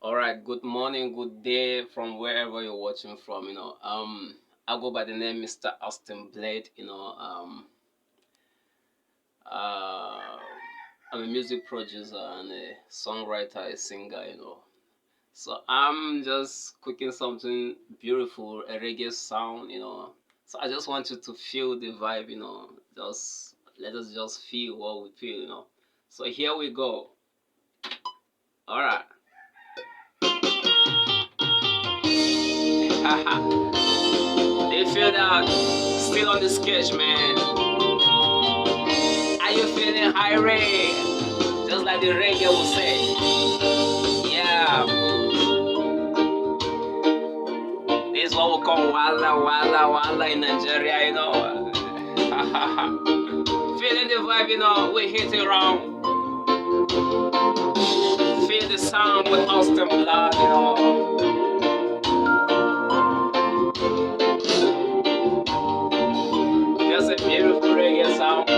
All right, good morning, good day from wherever you're watching from. I go by the name Mr. Austin Blade. Uh, I'm a music producer and a songwriter, a singer. So I'm just cooking something beautiful, a reggae sound. So I just want you to feel the vibe. Just let us just feel what we feel. So here we go. All right. They feel that still on the sketch, man. Are you feeling irate? Just like the reggae will say. Yeah, this is what we call wala wala wala in Nigeria, Feeling the vibe, we hit it wrong. Feel the sound with Austin Blood. Just a beautiful reggae sound.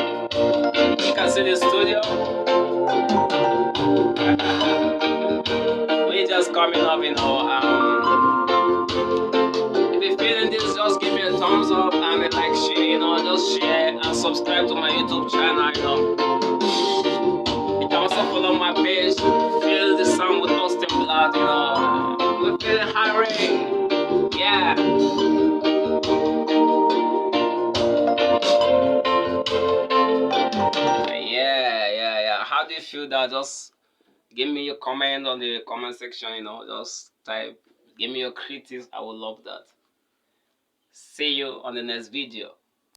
You can see the studio. We just coming up, If you're feeling this, just give me a thumbs up and a like share, just share and subscribe to my YouTube channel. You can also follow my page, feel the sound with Austin Blood. We're feeling high, yeah. Yeah. How do you feel that? Just give me your comment on the comment section, just type, give me your critics. I would love that. See you on the next video.